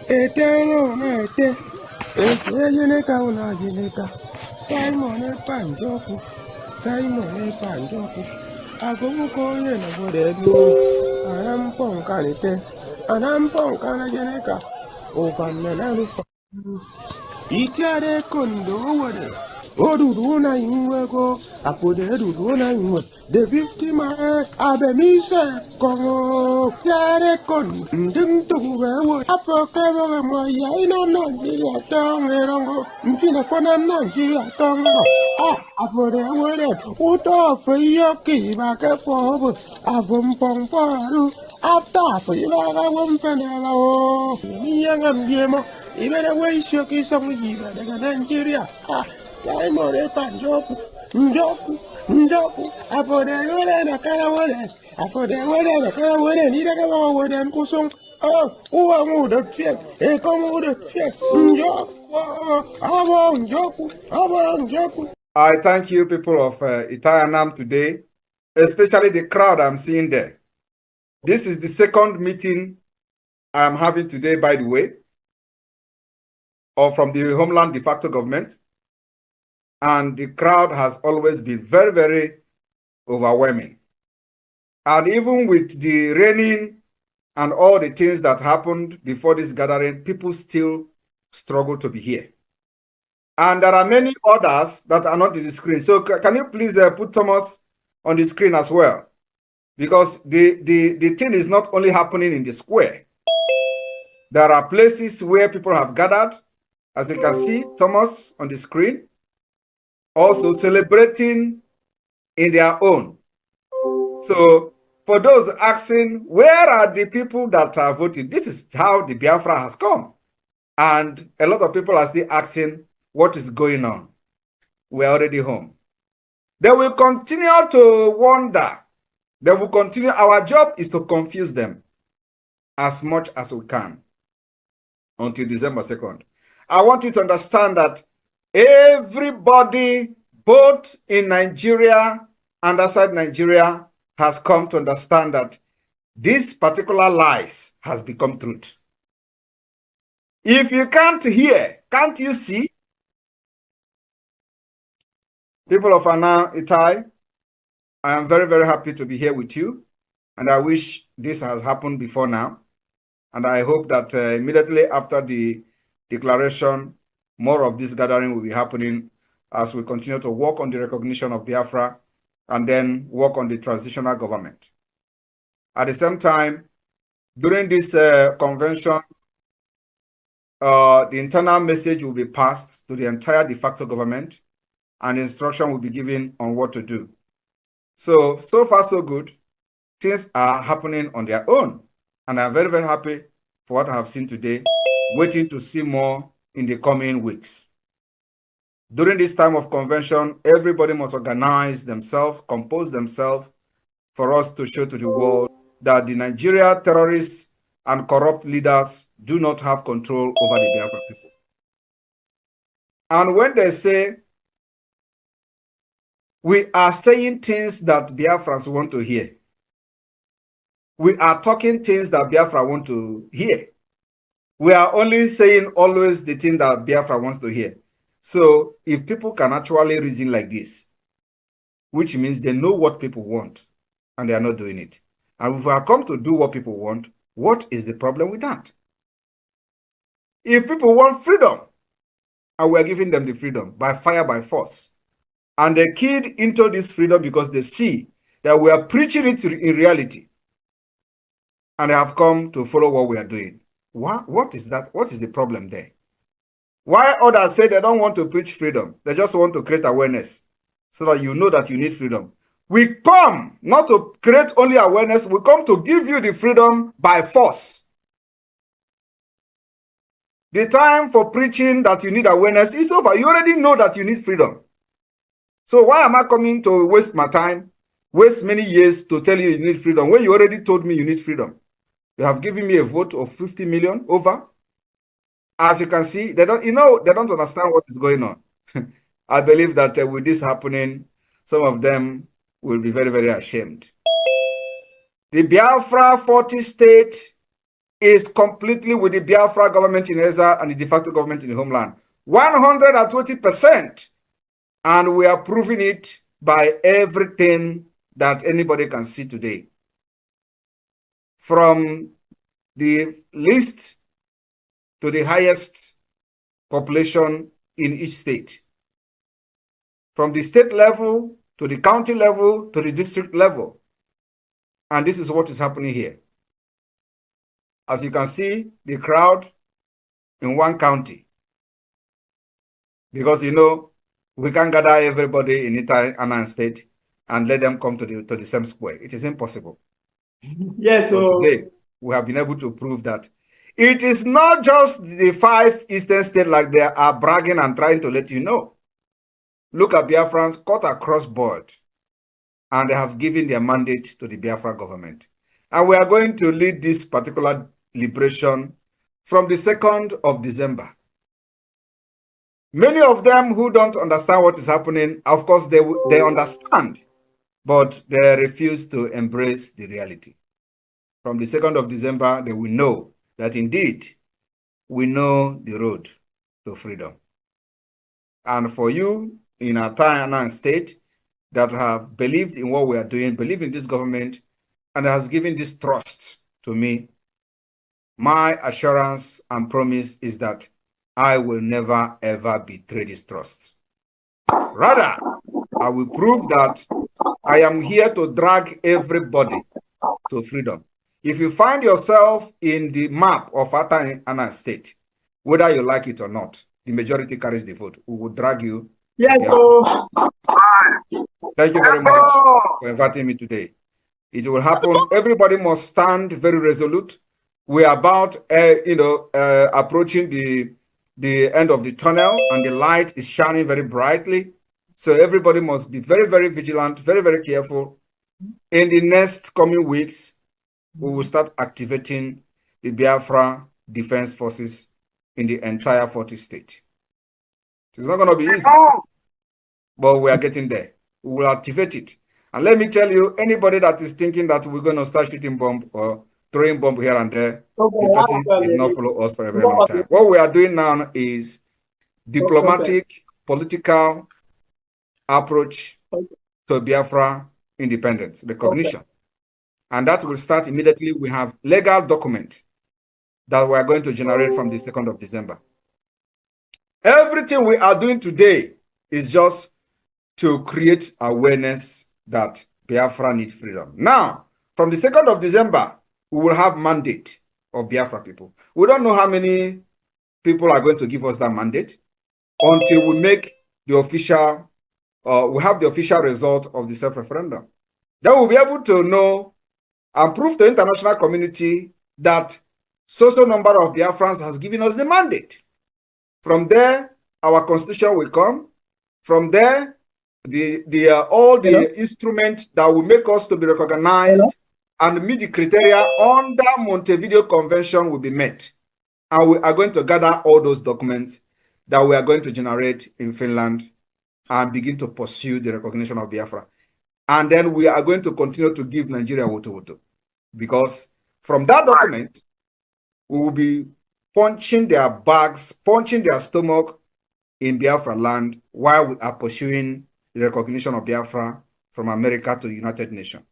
Eternal, Yeneka, Yeneka, Simon Ekpa Njoku, Simon Ekpa Njoku, Agogo Yena Bodebu, Anampon Kanite, Anampon Kana Yeneka, Ovan Menanu, Itiare Kondo, Oduduna Inwego, Afodeduduna Inwe, the 50 man, Abemise, Congo, Tiare Con, Dintu, Afro Moya, Nigeria, Tongo, Infina Fonam Nigeria, Tongo, Afodewere, Uto for Yoki, Bakapo, Avum Pongporu, after for Yaga Wumfanello, Young and Yemo, even away Shoki, some Yiva, Nigeria. Simon Ekpa Njoku, afodewere na kana wele, afodewere na kana wele, ni daga wa wele nkusong, uwa mu de fiek, komu de fiek, Njoku. I thank you, people of Itayanam today, especially the crowd I'm seeing there. This is the second meeting I'm having today, by the way, or from the Homeland de facto government. And the crowd has always been very, very overwhelming. And even with the raining and all the things that happened before this gathering, people still struggle to be here. And there are many others that are not on the screen. So can you please put Thomas on the screen as well? Because the thing is not only happening in the square. There are places where people have gathered. As you can see, Thomas on the screen. Also celebrating in their own. So for those asking, where are the people that are voting? This is how the Biafra has come. And a lot of people are still asking, what is going on? We're already home. They will continue to wonder. They will continue. Our job is to confuse them as much as we can until December 2nd. I want you to understand that everybody, both in Nigeria and outside Nigeria, has come to understand that this particular lies has become truth. If you can't hear, can't you see? People of Ana Itai, I am very, very happy to be here with you. And I wish this has happened before now. And I hope that immediately after the declaration, more of this gathering will be happening as we continue to work on the recognition of Biafra and then work on the transitional government. At the same time, during this convention, the internal message will be passed to the entire de facto government and instruction will be given on what to do. So far, so good. Things are happening on their own. And I'm very, very happy for what I have seen today, waiting to see more in the coming weeks. During this time of convention, everybody must organize themselves, compose themselves for us to show to the world that the Nigeria terrorists and corrupt leaders do not have control over the Biafra people. And when they say, we are saying things that Biafrans want to hear. We are talking things that Biafra want to hear. We are only saying always the thing that Biafra wants to hear. So if people can actually reason like this, which means they know what people want and they are not doing it. And if we are come to do what people want, what is the problem with that? If people want freedom, and we are giving them the freedom by fire, by force, and they keyed into this freedom because they see that we are preaching it in reality, and they have come to follow what we are doing. What is that? What is the problem there? Why others say they don't want to preach freedom? They just want to create awareness so that you know that you need freedom. We come not to create only awareness, we come to give you the freedom by force. The time for preaching that you need awareness is over. You already know that you need freedom. So why am I coming to waste my time, waste many years to tell you you need freedom when you already told me you need freedom? You have given me a vote of 50 million over. As you can see, they don't understand what is going on. I believe that with this happening, some of them will be very, very ashamed. The Biafra 40 state is completely with the Biafra government in exile and the de facto government in the homeland. 120%. And we are proving it by everything that anybody can see today. From the least to the highest population in each state. From the state level to the county level to the district level. And this is what is happening here. As you can see, the crowd in one county. Because, you know, we can't gather everybody in Itan state and let them come to the same square. It is impossible. Yes, so today, we have been able to prove that it is not just the 5 eastern states like they are bragging and trying to let you know. Look at Biafrans cut across board, and they have given their mandate to the Biafra government. And we are going to lead this particular liberation from the 2nd of December. Many of them who don't understand what is happening, of course, they understand, but they refuse to embrace the reality. From the 2nd of December, they will know that indeed we know the road to freedom. And for you in Atayana state that have believed in what we are doing, believe in this government, and has given this trust to me, my assurance and promise is that I will never, ever betray this trust. Rather, I will prove that I am here to drag everybody to freedom. If you find yourself in the map of Atayana state, whether you like it or not, the majority carries the vote. We will drag you. Yes, Thank you very much for inviting me today. It will happen. Everybody must stand very resolute. We are about, approaching the end of the tunnel, and the light is shining very brightly. So everybody must be very, very vigilant, very, very careful. In the next coming weeks, we will start activating the Biafra Defense Forces in the entire 40 states. It's not going to be easy, but we are getting there. We will activate it. And let me tell you, anybody that is thinking that we're going to start shooting bombs or throwing bombs here and there, the person did not follow us for a very long time. What we are doing now is diplomatic, political approach to Biafra independence, recognition. And that will start immediately. We have legal document that we are going to generate from the 2nd of December. Everything we are doing today is just to create awareness that Biafra needs freedom. Now, from the 2nd of December, we will have mandate of Biafra people. We don't know how many people are going to give us that mandate until we make the official, we have the official result of the self-referendum. Then we'll be able to know and prove to the international community that so number of Biafrans has given us the mandate. From there, our constitution will come. From there, all the instruments that will make us to be recognized and meet the criteria under Montevideo Convention will be met. And we are going to gather all those documents that we are going to generate in Finland and begin to pursue the recognition of Biafra. And then we are going to continue to give Nigeria woto. Because from that document, we will be punching their bags, punching their stomach in Biafra land while we are pursuing the recognition of Biafra from America to the United Nations.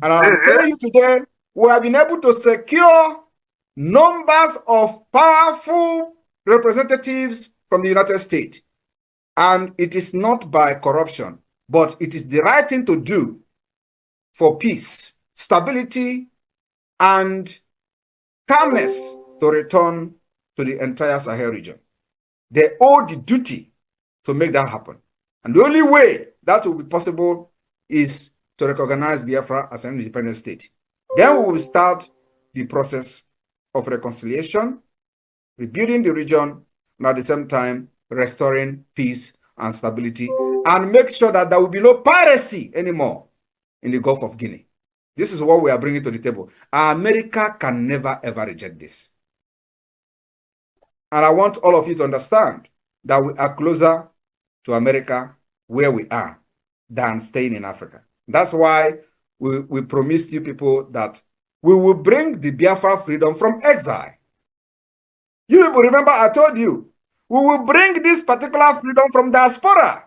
And I'm telling you today, we have been able to secure numbers of powerful representatives from the United States. And it is not by corruption, but it is the right thing to do for peace, stability, and calmness to return to the entire Sahel region. They owe the duty to make that happen. And the only way that will be possible is to recognize Biafra as an independent state. Then we will start the process of reconciliation, rebuilding the region, and at the same time, restoring peace and stability, and make sure that there will be no piracy anymore in the Gulf of Guinea. This is what we are bringing to the table. America can never, ever reject this. And I want all of you to understand that we are closer to America where we are than staying in Africa. That's why we promised you people that we will bring the Biafra freedom from exile. You people remember I told you, we will bring this particular freedom from diaspora.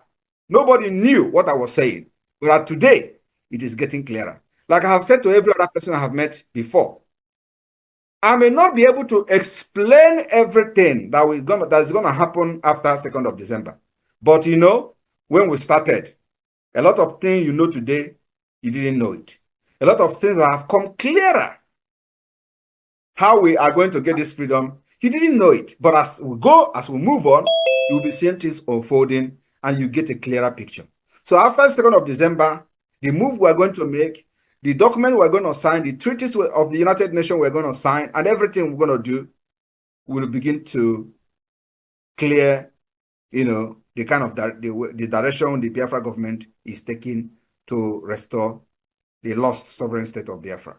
Nobody knew what I was saying. But today, it is getting clearer. Like I have said to every other person I have met before, I may not be able to explain everything that is going to happen after 2nd of December. But you know, when we started, a lot of things you know today, you didn't know it. A lot of things that have come clearer. How we are going to get this freedom, you didn't know it. But as we move on, you'll be seeing things unfolding and you get a clearer picture. So after 2nd of December, the move we're going to make, the document we're going to sign, the treaties of the United Nations we're going to sign, and everything we're going to do will begin to clear, you know, the kind of the direction the Biafra government is taking to restore the lost sovereign state of Biafra.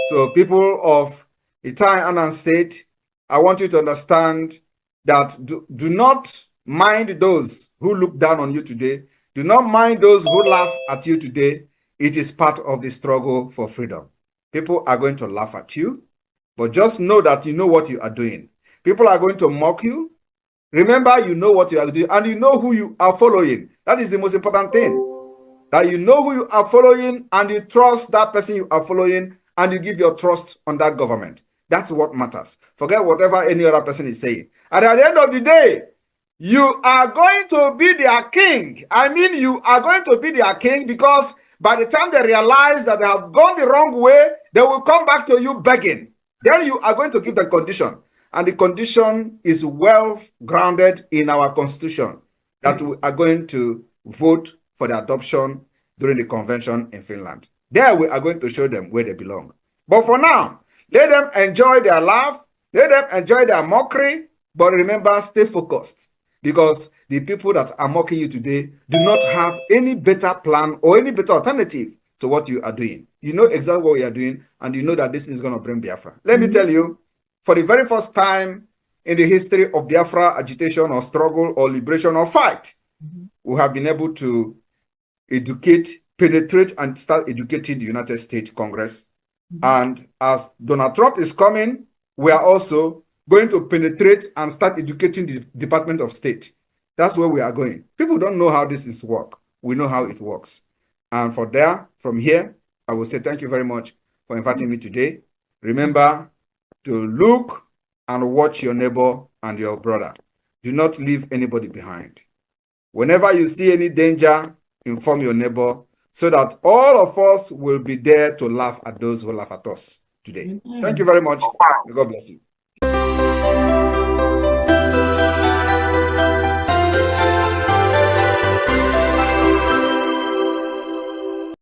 So people of Itai Anan State, I want you to understand that do not mind those who look down on you today. Do not mind those who laugh at you today. It is part of the struggle for freedom. People are going to laugh at you, but just know that you know what you are doing. People are going to mock you. Remember, you know what you are doing, and you know who you are following. That is the most important thing. That you know who you are following, and you trust that person you are following, and you give your trust on that government. That's what matters. Forget whatever any other person is saying. And at the end of the day, you are going to be their king. I mean, you are going to be their king, because by the time they realize that they have gone the wrong way, they will come back to you begging. Then you are going to give the condition. And the condition is well grounded in our constitution, that we are going to vote for the adoption during the convention in Finland. There we are going to show them where they belong. But for now, let them enjoy their laugh, let them enjoy their mockery, but remember, stay focused, because the people that are mocking you today do not have any better plan or any better alternative to what you are doing. You know exactly what you are doing, and you know that this is going to bring Biafra. Let me tell you, for the very first time in the history of Biafra agitation or struggle or liberation or fight, we have been able to educate, penetrate, and start educating the United States Congress. And as Donald Trump is coming, we are also going to penetrate and start educating the Department of State. That's where we are going. People don't know how this is work. We know how it works. And from here, I will say thank you very much for inviting me today. Remember to look and watch your neighbor and your brother. Do not leave anybody behind. Whenever you see any danger, inform your neighbor, so that all of us will be there to laugh at those who laugh at us today. Thank you very much. May God bless you.